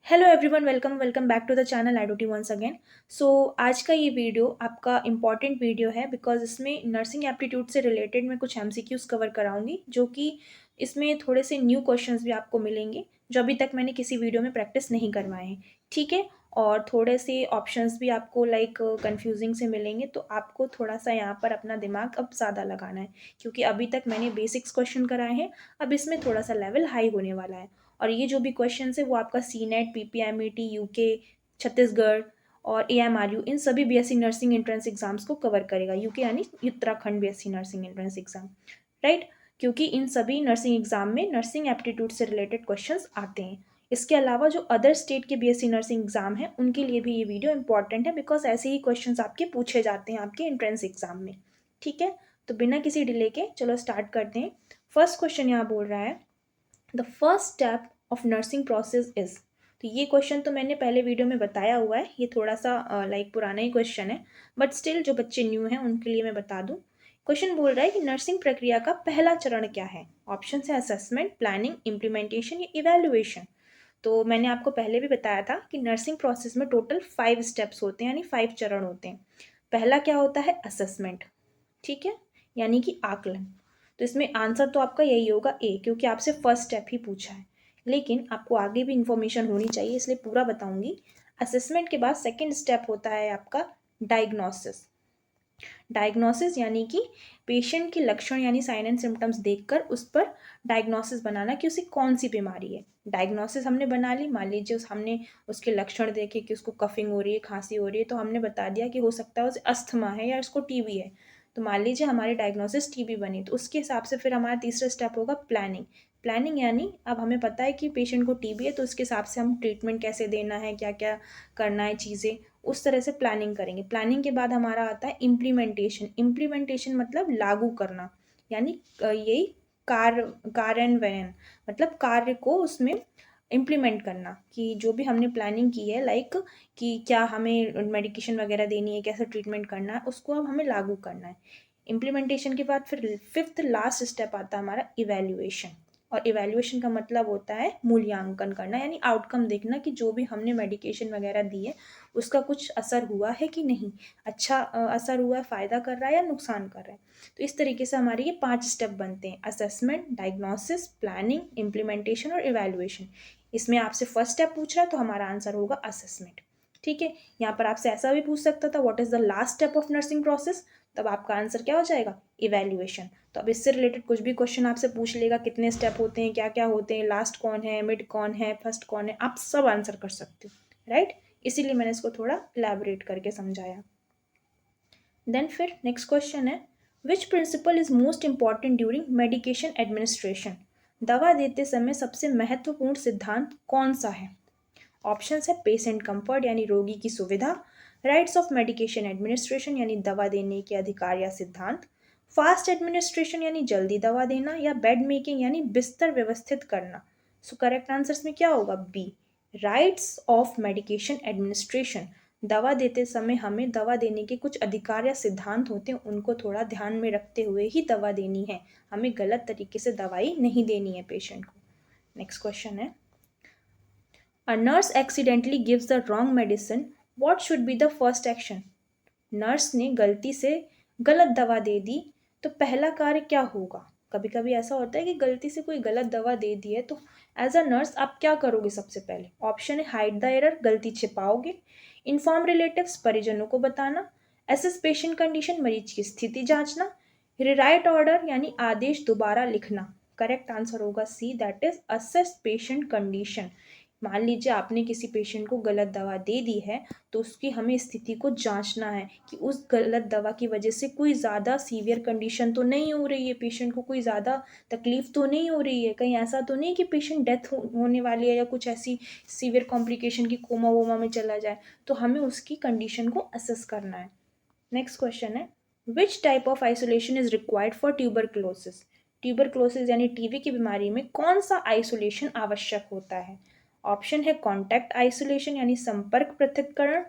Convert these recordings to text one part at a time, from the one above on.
Hello everyone, welcome back to the channel आईडोटी once again. So आज का ये वीडियो आपका इम्पॉर्टेंट वीडियो है बिकॉज इसमें नर्सिंग एप्टीट्यूड से रिलेटेड मैं कुछ एमसीक्यूज कवर कराऊंगी, जो कि इसमें थोड़े से न्यू क्वेश्चंस भी आपको मिलेंगे जो अभी तक मैंने किसी वीडियो में प्रैक्टिस नहीं करवाए हैं। ठीक है। और थोड़े से ऑप्शंस भी आपको कंफ्यूजिंग से मिलेंगे, तो आपको थोड़ा सा यहाँ पर अपना दिमाग अब ज़्यादा लगाना है, क्योंकि अभी तक मैंने बेसिक्स क्वेश्चन कराए हैं। अब इसमें थोड़ा सा लेवल हाई होने वाला है। और ये जो भी क्वेश्चन है वो आपका सी नेट, PPMET, यूके, छत्तीसगढ़ और AMRU, इन सभी बीएससी नर्सिंग एंट्रेंस एग्जाम्स को कवर करेगा। यूके यानी Uttarakhand BSc nursing entrance exam, right. क्योंकि इन सभी नर्सिंग एग्जाम में नर्सिंग एप्टीट्यूड से रिलेटेड क्वेश्चंस आते हैं। इसके अलावा जो अदर स्टेट के बीएससी नर्सिंग एग्जाम है उनके लिए भी ये वीडियो इंपॉर्टेंट है, बिकॉज ऐसे ही क्वेश्चंस आपके पूछे जाते हैं आपके एंट्रेंस एग्जाम में। ठीक है। तो बिना किसी डिले के चलो स्टार्ट करते हैं। फर्स्ट क्वेश्चन यहाँ बोल रहा है, the first step of nursing process is. तो ये क्वेश्चन तो मैंने पहले वीडियो में बताया हुआ है, ये थोड़ा सा पुराना ही क्वेश्चन है, बट स्टिल जो बच्चे न्यू हैं उनके लिए मैं बता दूं। क्वेश्चन बोल रहा है कि नर्सिंग प्रक्रिया का पहला चरण क्या है। ऑप्शन है असेसमेंट, प्लानिंग, इम्प्लीमेंटेशन या इवेल्युएशन। तो मैंने आपको पहले भी बताया था कि नर्सिंग प्रोसेस में टोटल 5 स्टेप्स होते हैं, यानी 5 चरण होते हैं। पहला क्या होता है, असेसमेंट। ठीक है, यानी कि आकलन। तो इसमें आंसर तो आपका यही होगा ए, क्योंकि आपसे फर्स्ट स्टेप ही पूछा है, लेकिन आपको आगे भी इंफॉर्मेशन होनी चाहिए इसलिए पूरा बताऊंगी। असेसमेंट के बाद सेकंड स्टेप होता है आपका डायग्नोसिस। डायग्नोसिस यानी कि पेशेंट के लक्षण यानी साइन एंड सिम्टम्स देखकर उस पर डायग्नोसिस बनाना कि उसे कौन सी बीमारी है। डायग्नोसिस हमने बना ली, मान लीजिए हमने उसके लक्षण देखे कि उसको कफिंग हो रही है, खांसी हो रही है, तो हमने बता दिया कि हो सकता है उसे अस्थमा है या उसको टीबी है। तो मान लीजिए हमारी डायग्नोसिस टीबी बनी, तो उसके हिसाब से फिर हमारा तीसरा स्टेप होगा प्लानिंग। प्लानिंग यानी अब हमें पता है कि पेशेंट को टीबी है, तो उसके हिसाब से हम ट्रीटमेंट कैसे देना है, क्या क्या करना है चीज़ें, उस तरह से प्लानिंग करेंगे। प्लानिंग के बाद हमारा आता है इम्प्लीमेंटेशन। इम्प्लीमेंटेशन मतलब लागू करना, यानी यही कार्यान्वयन, मतलब कार्य को उसमें इम्प्लीमेंट करना कि जो भी हमने प्लानिंग की है, कि क्या हमें मेडिकेशन वगैरह देनी है, कैसे ट्रीटमेंट करना है, उसको अब हमें लागू करना है। इम्प्लीमेंटेशन के बाद फिर फिफ्थ लास्ट स्टेप आता है हमारा इवैल्यूएशन। और इवैल्यूएशन का मतलब होता है मूल्यांकन करना, यानी आउटकम देखना कि जो भी हमने मेडिकेशन वगैरह दी है उसका कुछ असर हुआ है कि नहीं, अच्छा असर हुआ है, फ़ायदा कर रहा है या नुकसान कर रहा है। तो इस तरीके से हमारे ये 5 स्टेप बनते हैं, असेसमेंट, डायग्नोसिस, प्लानिंग, इम्प्लीमेंटेशन और इवैल्यूएशन। इसमें आपसे फर्स्ट स्टेप पूछ रहा है तो हमारा आंसर होगा असेसमेंट। ठीक है। यहाँ पर आपसे ऐसा भी पूछ सकता था, what is the last step of nursing process, तब आपका आंसर क्या हो जाएगा, इवैल्यूएशन। तो अब इससे रिलेटेड कुछ भी क्वेश्चन आपसे पूछ लेगा, कितने स्टेप होते हैं, क्या क्या होते हैं, लास्ट कौन है, मिड कौन है, फर्स्ट कौन है, आप सब आंसर कर सकते हो, राइट। इसीलिए मैंने इसको थोड़ा इलेबोरेट करके समझाया। देन फिर नेक्स्ट क्वेश्चन है, which principle is most important during medication administration. दवा देते समय सबसे महत्वपूर्ण सिद्धांत कौन सा है। ऑप्शन है पेशेंट कंफर्ट यानी रोगी की सुविधा, राइट्स ऑफ मेडिकेशन एडमिनिस्ट्रेशन यानी दवा देने के अधिकार या सिद्धांत, फास्ट एडमिनिस्ट्रेशन यानी जल्दी दवा देना, या बेड मेकिंग यानी बिस्तर व्यवस्थित करना। सो करेक्ट आंसर में क्या होगा, B, rights of medication administration. दवा देते समय हमें दवा देने के कुछ अधिकार या सिद्धांत होते हैं, उनको थोड़ा ध्यान में रखते हुए ही दवा देनी है, हमें गलत तरीके से दवाई नहीं देनी है पेशेंट को। नेक्स्ट क्वेश्चन है, A nurse accidentally gives the wrong medicine. What should be the first action? Nurse ने गलती से गलत दवा दे दी, तो पहला कार्य क्या होगा। कभी कभी ऐसा होता है कि गलती से कोई गलत दवा दे दी है, तो एज अ नर्स आप क्या करोगे सबसे पहले। ऑप्शन है हाइड द एरर, गलती छिपाओगे, इन्फॉर्म रिलेटिव्स, परिजनों को बताना, एसेस पेशेंट कंडीशन, मरीज की स्थिति जांचना, रिराइट ऑर्डर यानी आदेश दोबारा लिखना। करेक्ट आंसर होगा C, that is assess patient condition. मान लीजिए आपने किसी पेशेंट को गलत दवा दे दी है, तो उसकी हमें स्थिति को जांचना है कि उस गलत दवा की वजह से कोई ज़्यादा सीवियर कंडीशन तो नहीं हो रही है, पेशेंट को कोई ज़्यादा तकलीफ तो नहीं हो रही है, कहीं ऐसा तो नहीं कि पेशेंट डेथ होने वाली है या कुछ ऐसी सीवियर कॉम्प्लिकेशन की कोमा वोमा में चला जाए। तो हमें उसकी कंडीशन को असेस करना है। नेक्स्ट क्वेश्चन है, which type of isolation is required for tuberculosis. Tuberculosis यानी टीबी की बीमारी में कौन सा आइसोलेशन आवश्यक होता है। ऑप्शन है कॉन्टैक्ट आइसोलेशन यानी संपर्क पृथक्करण,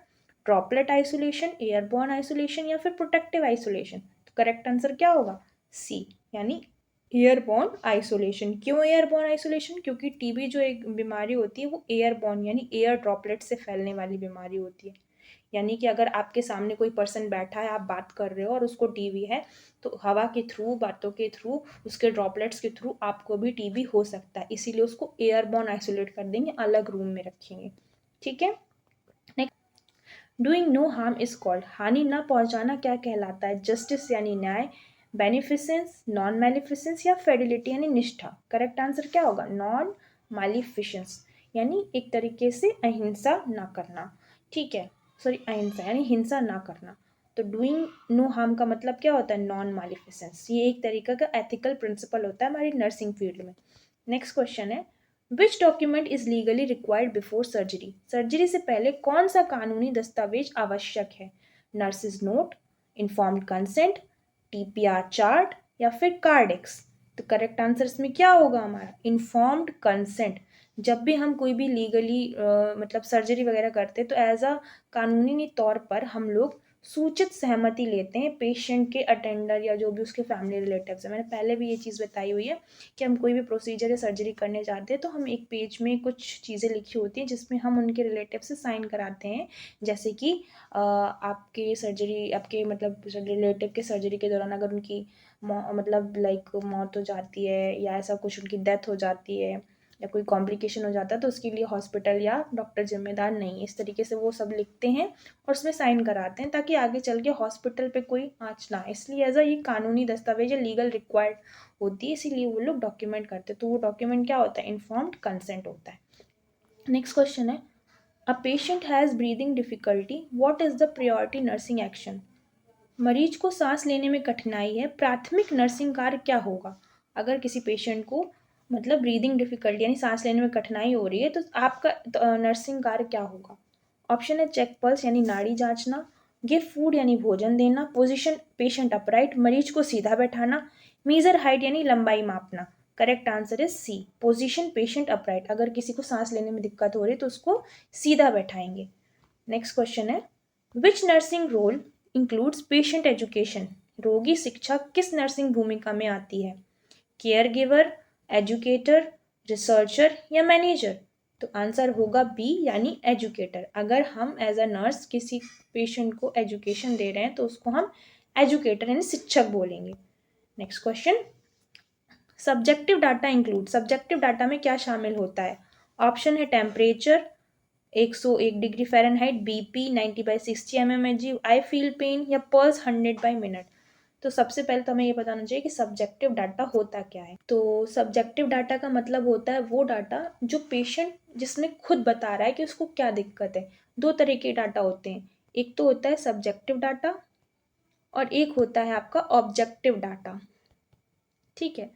ड्रॉपलेट आइसोलेशन, एयरबॉर्न आइसोलेशन या फिर प्रोटेक्टिव आइसोलेशन। तो करेक्ट आंसर क्या होगा, सी, यानी एयरबॉर्न आइसोलेशन। क्यों एयरबॉर्न आइसोलेशन? क्योंकि टीबी जो एक बीमारी होती है वो एयरबॉर्न यानी एयर ड्रॉपलेट से फैलने वाली बीमारी होती है। यानी कि अगर आपके सामने कोई पर्सन बैठा है, आप बात कर रहे हो और उसको टीबी है, तो हवा के थ्रू, बातों के थ्रू, उसके ड्रॉपलेट्स के थ्रू आपको भी टीबी हो सकता है। इसीलिए उसको एयरबॉर्न आइसोलेट कर देंगे, अलग रूम में रखेंगे। ठीक है। Doing no harm is called, हानि न पहुंचाना क्या कहलाता है? जस्टिस यानी न्याय, बेनिफिसेंस, नॉन मैलिफिसेंस या फेडिलिटी यानी निष्ठा। करेक्ट आंसर क्या होगा? नॉन मैलिफिसेंस, यानी एक तरीके से अहिंसा ना करना। ठीक है, सॉरी, अहिंसा यानी हिंसा ना करना। तो डूइंग नो हार्म का मतलब क्या होता है? Non maleficence. ये एक तरीका का एथिकल प्रिंसिपल होता है हमारी नर्सिंग फील्ड में। नेक्स्ट क्वेश्चन है, which document is legally required before surgery? Surgery से पहले कौन सा कानूनी दस्तावेज आवश्यक है? Nurses note, informed consent, TPR chart या फिर कार्डेक्स? तो करेक्ट आंसर इसमें क्या होगा हमारा? Informed consent. जब भी हम कोई भी लीगली मतलब सर्जरी वगैरह करते हैं तो एज अ कानूनी तौर पर हम लोग सूचित सहमति लेते हैं पेशेंट के अटेंडर या जो भी उसके फैमिली रिलेटिव्स है। मैंने पहले भी ये चीज़ बताई हुई है कि हम कोई भी प्रोसीजर या सर्जरी करने जाते हैं तो हम एक पेज में कुछ चीज़ें लिखी होती हैं जिसमें हम उनके रिलेटिव से साइन कराते हैं। जैसे कि आपके सर्जरी, आपके मतलब रिलेटिव के सर्जरी के दौरान अगर उनकी मतलब लाइक मौत हो जाती है या ऐसा कुछ उनकी डेथ हो जाती है या कोई कॉम्प्लिकेशन हो जाता है तो उसके लिए हॉस्पिटल या डॉक्टर जिम्मेदार नहीं है। इस तरीके से वो सब लिखते हैं और उसमें साइन कराते हैं ताकि आगे चल के हॉस्पिटल पे कोई आँच ना आए। इसलिए एज अ ये कानूनी दस्तावेज या लीगल रिक्वायर्ड होती है, इसीलिए वो लोग डॉक्यूमेंट करते हैं। तो वो डॉक्यूमेंट क्या होता है? इन्फॉर्म्ड कंसेंट होता है। नेक्स्ट क्वेश्चन है, a patient has breathing difficulty, what is the priority nursing action? मरीज को सांस लेने में कठिनाई है, प्राथमिक नर्सिंग कार्य क्या होगा? अगर किसी पेशेंट को मतलब ब्रीदिंग डिफिकल्टी यानी सांस लेने में कठिनाई हो रही है तो आपका नर्सिंग कार्य क्या होगा? ऑप्शन है, चेक पल्स यानी नाड़ी जांचना, गिव फूड यानी भोजन देना, पोजीशन पेशेंट अपराइट, मरीज को सीधा बैठाना, मीजर हाइट यानी लंबाई मापना। Correct answer is C, position patient upright. अगर किसी को सांस लेने में दिक्कत हो रही है तो उसको सीधा बैठाएंगे। नेक्स्ट क्वेश्चन है, which nursing role includes patient education? रोगी शिक्षा किस नर्सिंग भूमिका में आती है? केयर गिवर, एजुकेटर, रिसर्चर या मैनेजर? तो आंसर होगा बी यानी एजुकेटर। अगर हम एज अ नर्स किसी पेशेंट को एजुकेशन दे रहे हैं तो उसको हम एजुकेटर यानी शिक्षक बोलेंगे। Next question, subjective data include, subjective data में क्या शामिल होता है? ऑप्शन है, temperature 101 degree Fahrenheit, BP 90/60 mmHg, I feel pain या पल्स 100/मिनट। तो सबसे पहले तो हमें ये बताना चाहिए कि सब्जेक्टिव डाटा होता क्या है। तो सब्जेक्टिव डाटा का मतलब होता है वो डाटा जो पेशेंट जिसमें खुद बता रहा है कि उसको क्या दिक्कत है। दो तरह के डाटा होते हैं, एक तो होता है सब्जेक्टिव डाटा और एक होता है आपका ऑब्जेक्टिव डाटा। ठीक है,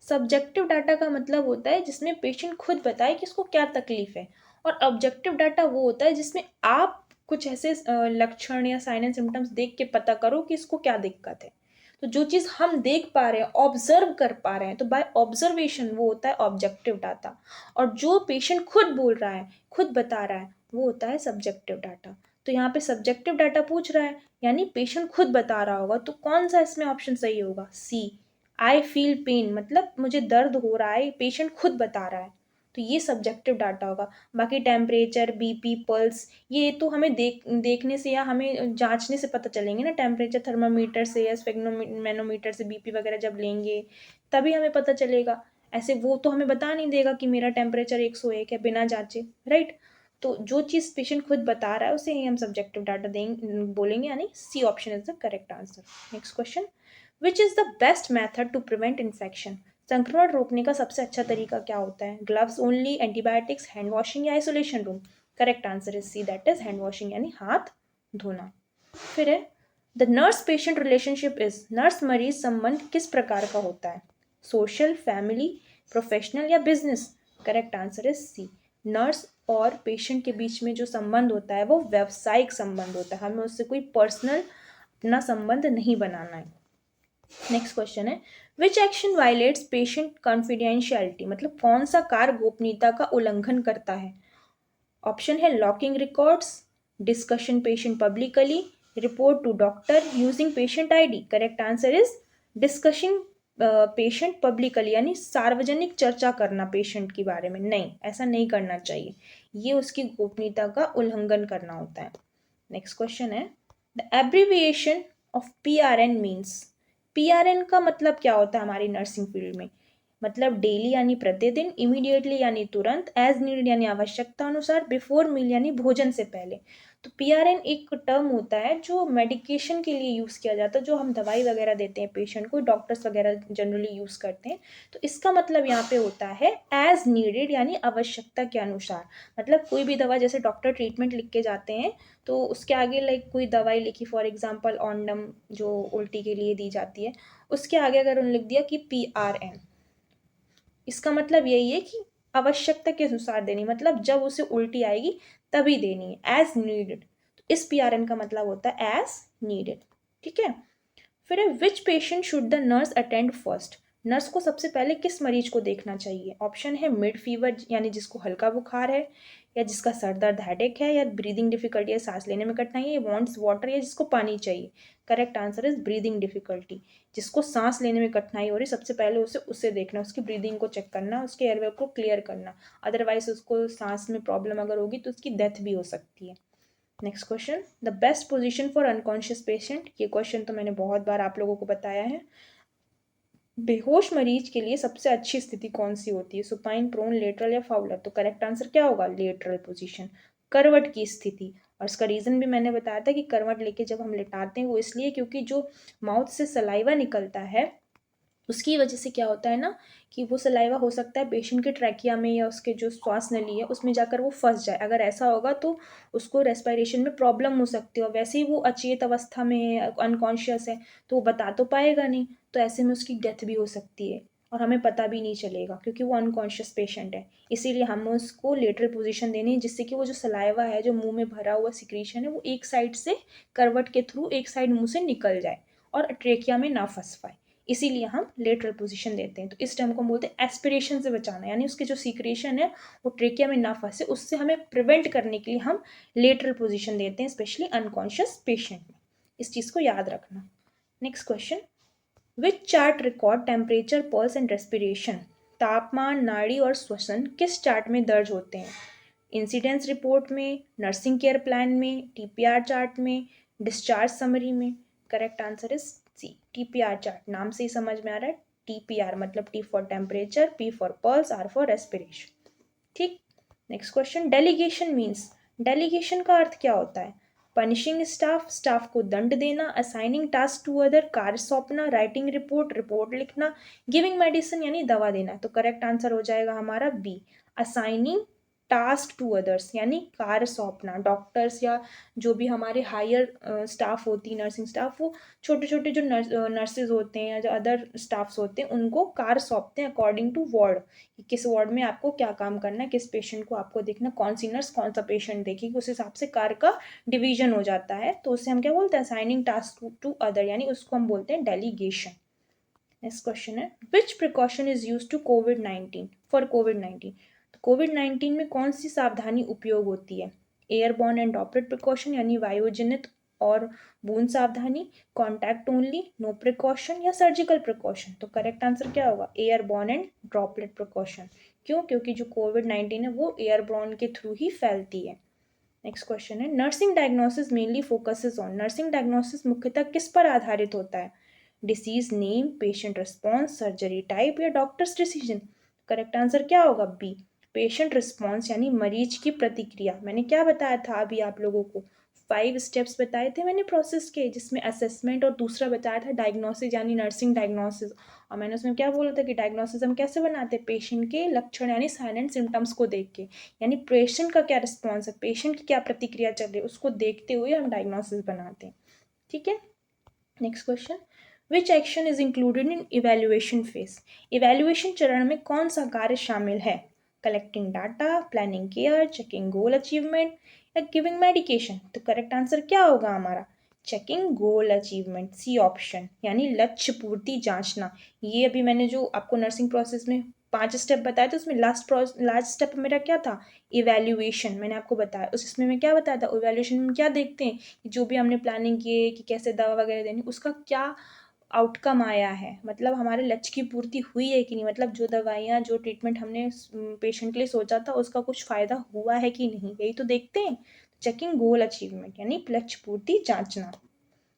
सब्जेक्टिव डाटा का मतलब होता है जिसमें पेशेंट खुद बताए कि उसको क्या तकलीफ है, और ऑब्जेक्टिव डाटा वो होता है जिसमें आप कुछ ऐसे लक्षण या साइन एंड सिम्टम्स देख के पता करो कि इसको क्या दिक्कत है। तो जो चीज़ हम देख पा रहे हैं, ऑब्जर्व कर पा रहे हैं, तो बाय ऑब्जर्वेशन वो होता है ऑब्जेक्टिव डाटा। और जो पेशेंट खुद बोल रहा है, खुद बता रहा है, वो होता है सब्जेक्टिव डाटा। तो यहाँ पे सब्जेक्टिव डाटा पूछ रहा है यानी पेशेंट खुद बता रहा होगा, तो कौन सा इसमें ऑप्शन सही होगा? सी, आई फील पेन, मतलब मुझे दर्द हो रहा है, पेशेंट खुद बता रहा है, तो ये सब्जेक्टिव डाटा होगा। बाकी टेम्परेचर, बीपी, पल्स, ये तो हमें देखने से या हमें जांचने से पता चलेंगे ना। टेम्परेचर थर्मामीटर से या मैनोमीटर से बीपी वगैरह जब लेंगे तभी हमें पता चलेगा। ऐसे वो तो हमें बता नहीं देगा कि मेरा टेम्परेचर 101 है बिना जांचे, राइट। तो जो चीज़ पेशेंट खुद बता रहा है उसे ही हम सब्जेक्टिव डाटा देंगे, बोलेंगे, यानी C option is the correct answer. Next question, which is the best method to prevent infection? संक्रमण रोकने का सबसे अच्छा तरीका क्या होता है? Gloves only, antibiotics, hand washing या isolation room? Correct answer is C, that is hand washing यानी हाथ धोना। फिर है, the nurse patient relationship is, nurse मरीज संबंध किस प्रकार का होता है? सोशल, फैमिली, प्रोफेशनल या business? Correct answer is C, nurse और पेशेंट के बीच में जो संबंध होता है वो व्यावसायिक संबंध होता है, हमें उससे कोई पर्सनल अपना संबंध नहीं बनाना है। नेक्स्ट क्वेश्चन है, विच एक्शन वायलेट्स पेशेंट कॉन्फिडेंशियलिटी, मतलब कौन सा कार्य गोपनीयता का उल्लंघन करता है? ऑप्शन है, locking records, discussion patient publicly, report to doctor, using patient ID. Correct answer is discussing patient publicly, यानी सार्वजनिक चर्चा करना पेशेंट के बारे में, नहीं, ऐसा नहीं करना चाहिए, ये उसकी गोपनीयता का उल्लंघन करना होता है। नेक्स्ट क्वेश्चन है, the abbreviation of PRN means. PRN का मतलब क्या होता है हमारी नर्सिंग फील्ड में? मतलब डेली यानी प्रतिदिन, इमीडिएटली यानी तुरंत, एज नीडेड यानी आवश्यकता अनुसार, बिफोर मील यानी भोजन से पहले। तो PRN एक टर्म होता है जो मेडिकेशन के लिए यूज़ किया जाता है, जो हम दवाई वगैरह देते हैं पेशेंट को, डॉक्टर्स वगैरह जनरली यूज़ करते हैं। तो इसका मतलब यहाँ पे होता है एज नीडेड, यानी आवश्यकता के अनुसार। मतलब कोई भी दवा, जैसे डॉक्टर ट्रीटमेंट लिख के जाते हैं तो उसके आगे लाइक कोई दवाई लिखी, फॉर एग्जाम्पल ऑन्डम जो उल्टी के लिए दी जाती है, उसके आगे अगर उन्होंने लिख दिया कि PRN, इसका मतलब यही है कि आवश्यकता के अनुसार देनी, मतलब जब उसे उल्टी आएगी तभी देनी है, एज नीडेड। तो इस PRN का मतलब होता है एज नीडेड। ठीक है। फिर है, which patient should the nurse attend first. Nurse को सबसे पहले किस मरीज को देखना चाहिए? ऑप्शन है मिड फीवर, यानी जिसको हल्का बुखार है, या जिसका सर दर्द हेडेक है, या ब्रीदिंग डिफिकल्टी है, सांस लेने में कठिनाई है, वांट्स वाटर, या जिसको पानी चाहिए। Correct answer is breathing difficulty. जिसको सांस लेने में कठिनाई हो रही, सबसे पहले उसे देखना, उसकी ब्रीदिंग को चेक करना, उसके एयरवे को क्लियर करना, अदरवाइज उसको सांस में प्रॉब्लम अगर होगी तो उसकी डेथ भी हो सकती है। Next question, the best position for unconscious patient. ये क्वेश्चन तो मैंने बहुत बार आप लोगों को बताया है। बेहोश मरीज के लिए सबसे अच्छी स्थिति कौन सी होती है? सुपाइन, प्रोन, लेटरल या फाउलर? तो करेक्ट आंसर क्या होगा? लेटरल पोजीशन, करवट की स्थिति। और इसका रीजन भी मैंने बताया था कि करवट लेके जब हम लेटाते हैं वो इसलिए क्योंकि जो माउथ से सलाइवा निकलता है उसकी वजह से क्या होता है ना, कि वो सलाइवा हो सकता है पेशेंट के ट्रैकिया में या उसके जो श्वास नली है उसमें जाकर वो फंस जाए। अगर ऐसा होगा तो उसको रेस्पिरेशन में प्रॉब्लम हो सकती है, और वैसे ही वो अचेत अवस्था में है, अनकॉन्शियस है, तो वो बता तो पाएगा नहीं, तो ऐसे में उसकी डेथ भी हो सकती है और हमें पता भी नहीं चलेगा क्योंकि वो अनकॉन्शियस पेशेंट है। इसीलिए हम उसको लेटरल पोजीशन देनी है, जिससे कि वो जो सलाइवा है, जो मुंह में भरा हुआ सिक्रीशन है, वो एक साइड से करवट के थ्रू एक साइड मुंह से निकल जाए और ट्रेकिया में ना फंस पाए। इसीलिए हम लेटरल पोजीशन देते हैं। तो इस टाइम को हम बोलते हैं एस्पिरेशन से बचाना, यानी उसके जो सीक्रेशन है वो ट्रेकिया में ना फंसे, उससे हमें प्रिवेंट करने के लिए हम लेटरल पोजीशन देते हैं, स्पेशली अनकॉन्शियस पेशेंट में। इस चीज़ को याद रखना। Next question, which chart record temperature, pulse and respiration. तापमान, नाड़ी और श्वसन किस चार्ट में दर्ज होते हैं? इंसिडेंस रिपोर्ट में, नर्सिंग केयर प्लान में, TPR चार्ट में, डिस्चार्ज समरी में? Correct answer is C, TPR chart. नाम से ही समझ में आ रहा है, TPR मतलब T for temperature, P for pulse, R for respiration. ठीक। Next question, delegation means. Delegation का अर्थ क्या होता है? पनिशिंग स्टाफ, स्टाफ को दंड देना, असाइनिंग टास्क टू अदर, कार्य सौंपना, राइटिंग रिपोर्ट, रिपोर्ट लिखना, गिविंग मेडिसिन यानी दवा देना। तो करेक्ट आंसर हो जाएगा हमारा B, assigning task to others, यानी कार्य सौंपना। डॉक्टर्स या जो भी हमारे हायर स्टाफ होती है, नर्सिंग स्टाफ, वो छोटे छोटे जो नर्सेज होते हैं या जो अदर स्टाफ्स होते हैं उनको कार्य सौंपते हैं अकॉर्डिंग टू वार्ड, कि किस वार्ड में आपको क्या काम करना है, किस पेशेंट को आपको देखना, कौन सी नर्स कौन सा पेशेंट देखेगी, उस हिसाब से कार्य का डिवीजन हो जाता है। तो उसे हम क्या बोलते हैं? असाइनिंग टास्क टू अदर, यानी उसको हम बोलते हैं डेलीगेशन। नेक्स्ट क्वेश्चन है, विच precaution is use to covid for कोविड-19। तो कोविड-19 में कौन सी सावधानी उपयोग होती है? एयरबॉर्न एंड ड्रॉपलेट प्रिकॉशन, यानी वायुजनित और बूंद सावधानी, कॉन्टैक्ट ओनली, नो प्रिकॉशन, या सर्जिकल प्रिकॉशन? तो करेक्ट आंसर क्या होगा? Airborne and droplet precaution. क्यों? क्योंकि जो कोविड-19 है वो एयरबॉर्न के थ्रू ही फैलती है। नेक्स्ट क्वेश्चन है, nursing diagnosis mainly focuses on. Nursing diagnosis मुख्यतः किस पर आधारित होता है? Disease name, patient response, surgery type, या डॉक्टर्स डिसीजन? करेक्ट आंसर क्या होगा? बी, पेशेंट रिस्पॉन्स, यानी मरीज की प्रतिक्रिया। मैंने क्या बताया था अभी आप लोगों को? 5 स्टेप्स बताए थे मैंने प्रोसेस के, जिसमें असेसमेंट और दूसरा बताया था डायग्नोसिस, यानी नर्सिंग डायग्नोसिस। और मैंने उसमें क्या बोला था कि डायग्नोसिस हम कैसे बनाते हैं? पेशेंट के लक्षण यानी साइलेंट सिम्टम्स को देख के, यानी पेशेंट का क्या रिस्पॉन्स है, पेशेंट की क्या प्रतिक्रिया चल रही है, उसको देखते हुए हम डायग्नोसिस बनाते हैं। ठीक है। Next question, which action is included in evaluation phase. Evaluation चरण में कौन सा कार्य शामिल है? Collecting data, planning care, checking goal achievement, या गिविंग मेडिकेशन? तो करेक्ट आंसर क्या होगा हमारा? Checking goal achievement, C option, यानी लक्ष्य पूर्ति जांचना। ये अभी मैंने जो आपको नर्सिंग प्रोसेस में 5 स्टेप बताया था उसमें लास्ट स्टेप मेरा क्या था? इवेल्युएशन। मैंने आपको बताया उसमें मैं क्या बताया था? इवेल्युएशन में क्या देखते हैं कि जो भी हमने प्लानिंग की है कि कैसे दवा वगैरह देनी, उसका क्या आउटकम आया है, मतलब हमारे लक्ष्य की पूर्ति हुई है कि नहीं, मतलब जो दवाइयाँ जो ट्रीटमेंट हमने पेशेंट के लिए सोचा था उसका कुछ फ़ायदा हुआ है कि नहीं, यही तो देखते हैं। चेकिंग गोल अचीवमेंट यानी लक्ष्य पूर्ति जांचना।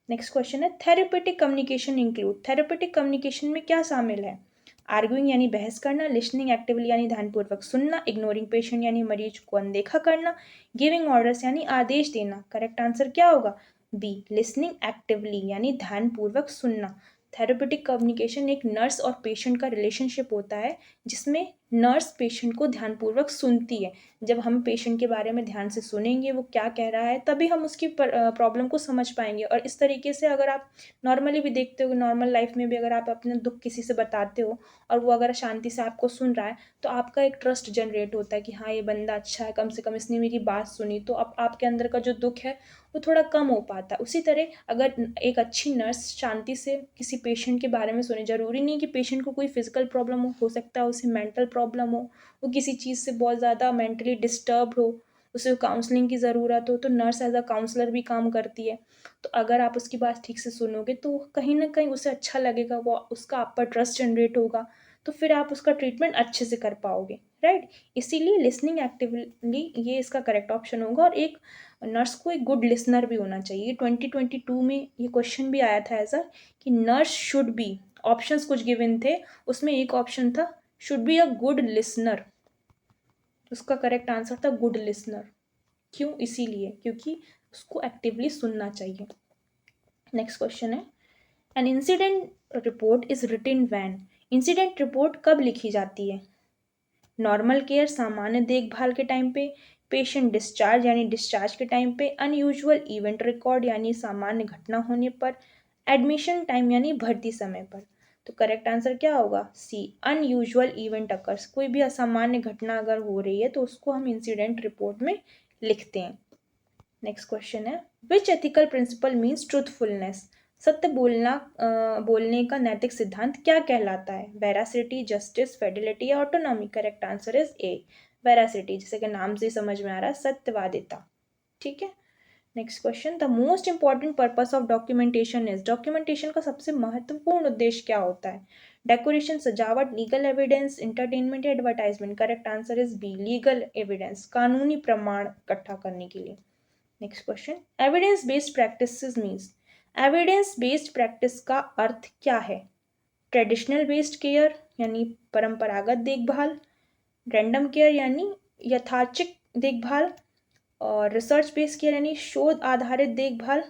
नेक्स्ट क्वेश्चन है therapeutic communication include. Therapeutic communication में क्या शामिल है? आर्ग्यूइंग यानी बहस करना, लिसनिंग एक्टिवली यानी ध्यानपूर्वक सुनना, इग्नोरिंग पेशेंट यानी मरीज को अनदेखा करना, गिविंग ऑर्डर्स यानी आदेश देना। करेक्ट आंसर क्या होगा? बी, लिसनिंग एक्टिवली यानी ध्यानपूर्वक सुनना। थेरेपेटिक कम्युनिकेशन एक नर्स और पेशेंट का रिलेशनशिप होता है जिसमें नर्स पेशेंट को ध्यानपूर्वक सुनती है। जब हम पेशेंट के बारे में ध्यान से सुनेंगे वो क्या कह रहा है तभी हम उसकी प्रॉब्लम को समझ पाएंगे। और इस तरीके से अगर आप नॉर्मली भी देखते हो, नॉर्मल लाइफ में भी अगर आप अपना दुख किसी से बताते हो और वो अगर शांति से आपको सुन रहा है तो आपका एक ट्रस्ट जनरेट होता है कि हाँ ये बंदा अच्छा है, कम से कम इसने मेरी बात सुनी, तो अब आपके अंदर का जो दुख है वो थोड़ा कम हो पाता है। उसी तरह अगर एक अच्छी नर्स शांति से किसी पेशेंट के बारे में सुने, ज़रूरी नहीं कि पेशेंट को कोई फिजिकल प्रॉब्लम हो सकता है उसे मेंटल प्रॉब्लम हो, वो किसी चीज़ से बहुत ज़्यादा मेंटली डिस्टर्ब हो, उसे काउंसलिंग की ज़रूरत हो, तो नर्स एज अ काउंसलर भी काम करती है। तो अगर आप उसकी बात ठीक से सुनोगे तो कहीं ना कहीं उसे अच्छा लगेगा, वो उसका आप पर ट्रस्ट जनरेट होगा, तो फिर आप उसका ट्रीटमेंट अच्छे से कर पाओगे, राइट। इसीलिए लिसनिंग एक्टिवली ये इसका करेक्ट ऑप्शन होगा। और एक नर्स को एक गुड लिसनर भी होना चाहिए। 2022 में ये क्वेश्चन भी आया था ऐसा कि नर्स शुड बी, ऑप्शंस कुछ गिवन थे, उसमें एक ऑप्शन था should be a good listener. उसका करेक्ट आंसर था गुड लिसनर। क्यों? इसीलिए क्योंकि उसको एक्टिवली सुनना चाहिए। नेक्स्ट क्वेश्चन है an incident report is written when. Incident report कब लिखी जाती है? नॉर्मल केयर सामान्य देखभाल के टाइम पे, पेशेंट डिस्चार्ज यानी डिस्चार्ज के टाइम पे, अनयूजुअल इवेंट रिकॉर्ड यानी सामान्य घटना होने पर, एडमिशन टाइम यानी भर्ती समय पर। तो करेक्ट आंसर क्या होगा? सी, अनयूजुअल इवेंट अकर्स। कोई भी असामान्य घटना अगर हो रही है तो उसको हम इंसिडेंट रिपोर्ट में लिखते हैं। नेक्स्ट क्वेश्चन है विच एथिकल प्रिंसिपल मीन्स ट्रूथफुलनेस। सत्य बोलना बोलने का नैतिक सिद्धांत क्या कहलाता है? वेरासिटी, जस्टिस, फेडिलिटी या autonomy. Correct answer is a, veracity, जैसे कि नाम से समझ में आ रहा है, सत्यवादिता। ठीक है। Next question the most important purpose of documentation is. Documentation का सबसे महत्वपूर्ण उद्देश्य क्या होता है? डेकोरेशन, सजावट, लीगल एविडेंस, इंटरटेनमेंट या advertisement. Correct answer is B, legal evidence, कानूनी प्रमाण इकट्ठा करने के लिए। Next question evidence based practices means. Evidence based practice का अर्थ क्या है? ट्रेडिशनल बेस्ड केयर यानी परंपरागत देखभाल, रैंडम केयर यानी यथाचिक देखभाल, और रिसर्च बेस्ड केयर यानी शोध आधारित देखभाल,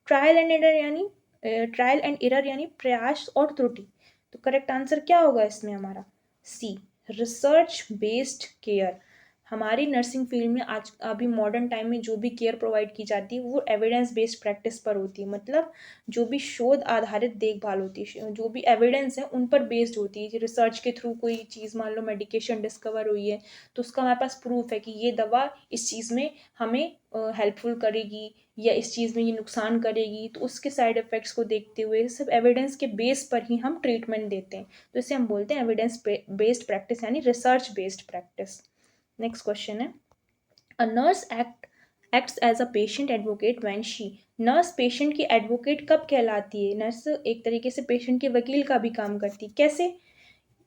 ट्रायल एंड एरर यानी प्रयास और त्रुटि। तो करेक्ट आंसर क्या होगा इसमें हमारा? सी, रिसर्च बेस्ड केयर। हमारी नर्सिंग फील्ड में आज अभी मॉडर्न टाइम में जो भी केयर प्रोवाइड की जाती है वो एविडेंस बेस्ड प्रैक्टिस पर होती है, मतलब जो भी शोध आधारित देखभाल होती है, जो भी एविडेंस है उन पर बेस्ड होती है। रिसर्च के थ्रू कोई चीज़, मान लो मेडिकेशन डिस्कवर हुई है तो उसका हमारे पास प्रूफ है कि ये दवा इस चीज़ में हमें हेल्पफुल करेगी या इस चीज़ में ये नुकसान करेगी, तो उसके साइड इफ़ेक्ट्स को देखते हुए सब एविडेंस के बेस पर ही हम ट्रीटमेंट देते हैं, तो इसे हम बोलते हैं एविडेंस बेस्ड प्रैक्टिस यानी research based practice. Next question है a nurse acts as a patient advocate when she. Nurse patient की एडवोकेट कब कहलाती है? नर्स एक तरीके से पेशेंट के वकील का भी काम करती है। कैसे?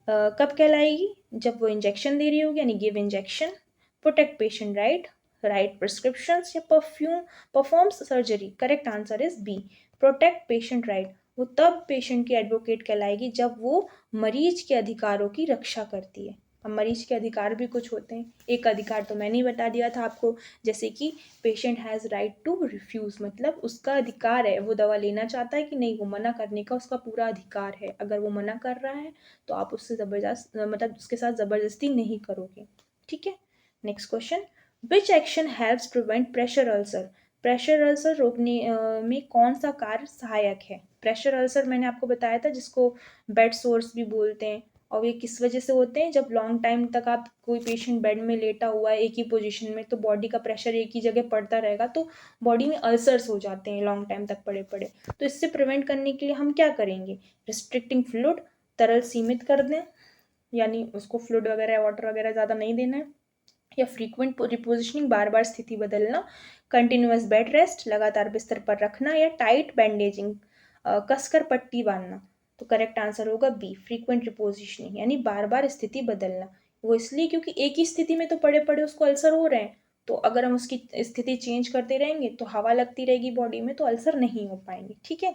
कब कहलाएगी? जब वो इंजेक्शन दे रही होगी यानी give injection, protect patient right, right prescriptions या performs surgery. Correct answer is B, protect patient right. वो तब पेशेंट की एडवोकेट कहलाएगी जब वो मरीज के अधिकारों की रक्षा करती है। अब मरीज के अधिकार भी कुछ होते हैं, एक अधिकार तो मैंने ही बता दिया था आपको, जैसे कि patient has right to refuse, मतलब उसका अधिकार है, वो दवा लेना चाहता है कि नहीं, वो मना करने का उसका पूरा अधिकार है। अगर वो मना कर रहा है तो आप उससे ज़बरदस्त, मतलब उसके साथ ज़बरदस्ती नहीं करोगे। ठीक है। Next question which action helps prevent pressure ulcer. Pressure ulcer रोकने में कौन सा कार्य सहायक है? प्रेशर अल्सर मैंने आपको बताया था जिसको बेड सोर्स भी बोलते हैं, और ये किस वजह से होते हैं? जब लॉन्ग टाइम तक आप कोई पेशेंट बेड में लेटा हुआ है एक ही पोजीशन में, तो बॉडी का प्रेशर एक ही जगह पड़ता रहेगा तो बॉडी में अल्सर्स हो जाते हैं लॉन्ग टाइम तक पड़े पड़े। तो इससे प्रिवेंट करने के लिए हम क्या करेंगे? रिस्ट्रिक्टिंग फ्लूइड, तरल सीमित कर दें, यानी उसको फ्लूइड वगैरह वाटर वगैरह ज़्यादा नहीं देना है, या फ्रीक्वेंट रिपोजिशनिंग, बार बार स्थिति बदलना, कंटिन्यूअस बेड रेस्ट, लगातार बिस्तर पर रखना, या टाइट बैंडेजिंग, कसकर पट्टी बांधना। तो करेक्ट आंसर होगा बी, फ्रीक्वेंट रिपोजिशनिंग, यानी बार बार स्थिति बदलना। वो इसलिए क्योंकि एक ही स्थिति में तो पड़े पड़े उसको अल्सर हो रहे हैं, तो अगर हम उसकी स्थिति चेंज करते रहेंगे तो हवा लगती रहेगी बॉडी में, तो अल्सर नहीं हो पाएंगे। ठीक है,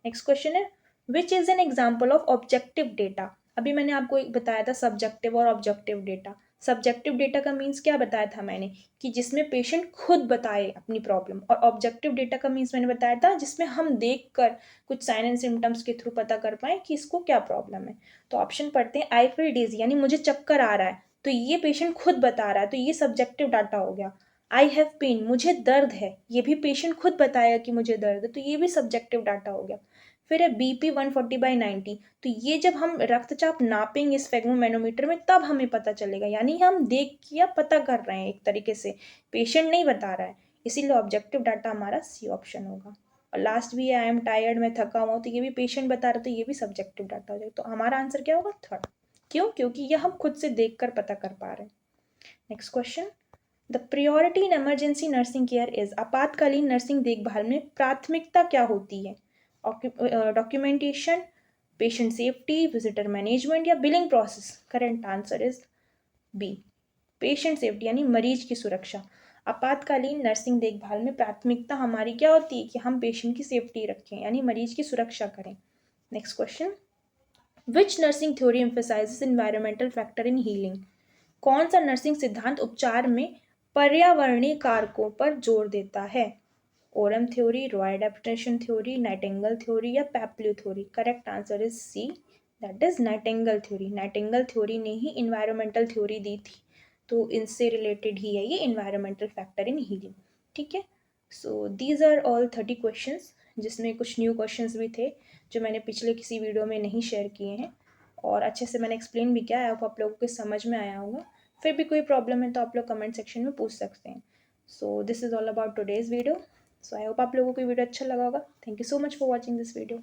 नेक्स्ट क्वेश्चन है, which is an example of objective data. अभी मैंने आपको एक बताया था सब्जेक्टिव और ऑब्जेक्टिव डेटा। सब्जेक्टिव डेटा का मीन्स क्या बताया था मैंने, कि जिसमें पेशेंट खुद बताए अपनी प्रॉब्लम, और ऑब्जेक्टिव डेटा का मीन्स मैंने बताया था जिसमें हम देख कर कुछ साइन एंड सिम्टम्स के थ्रू पता कर पाए कि इसको क्या प्रॉब्लम है। तो ऑप्शन पढ़ते हैं, आई फील डिजी यानी मुझे चक्कर आ रहा है, तो ये पेशेंट खुद बता रहा है, तो ये सब्जेक्टिव डाटा हो गया। आई हैव पेन, मुझे दर्द है, ये भी पेशेंट खुद बताएगा कि मुझे दर्द है, तो ये भी सब्जेक्टिव डाटा हो गया। फिर है बीपी 140/90, तो ये जब हम रक्तचाप नापेंगे स्फेग्मोमेनोमीटर में तब हमें पता चलेगा, यानी हम देख के या पता कर रहे हैं एक तरीके से, पेशेंट नहीं बता रहा है, इसीलिए ऑब्जेक्टिव डाटा हमारा सी ऑप्शन होगा। और लास्ट भी है, आई एम टायर्ड, मैं थका हुआ, तो ये भी पेशेंट बता रहा है, तो ये भी सब्जेक्टिव डाटा हो जाएगा। तो हमारा आंसर क्या होगा, थर्ड। क्यों, क्योंकि ये हम खुद से देख कर पता कर पा रहे हैं। Next question, the priority in emergency nursing care is, आपातकालीन नर्सिंग देखभाल में प्राथमिकता क्या होती है, documentation, patient safety, visitor management या billing process. Correct answer is B, patient safety यानी मरीज की सुरक्षा। आपातकालीन नर्सिंग देखभाल में प्राथमिकता हमारी क्या होती है कि हम पेशेंट की सेफ्टी रखें, यानी मरीज की सुरक्षा करें। Next question, which nursing theory emphasises environmental factor in healing. कौन सा नर्सिंग सिद्धांत उपचार में पर्यावरणीय कारकों पर जोर देता है, Orem theory, Roy adaptation theory, Nightingale theory या Peplau theory. Correct answer is C, that is Nightingale theory. Nightingale theory ने ही इन्वायरमेंटल थ्योरी दी थी, तो इनसे रिलेटेड ही है ये इन्वायरमेंटल फैक्टर इन हीलिंग। ठीक है, so these are all 30 questions, जिसमें कुछ न्यू क्वेश्चंस भी थे जो मैंने पिछले किसी वीडियो में नहीं शेयर किए हैं, और अच्छे से मैंने एक्सप्लेन भी किया है, आप लोगों को समझ में आया होगा। फिर भी कोई प्रॉब्लम है तो आप लोग कमेंट सेक्शन में पूछ सकते हैं। So this is all about today's video. So I hope आप लोगों को वीडियो अच्छा लगा होगा। Thank you so much for watching this video.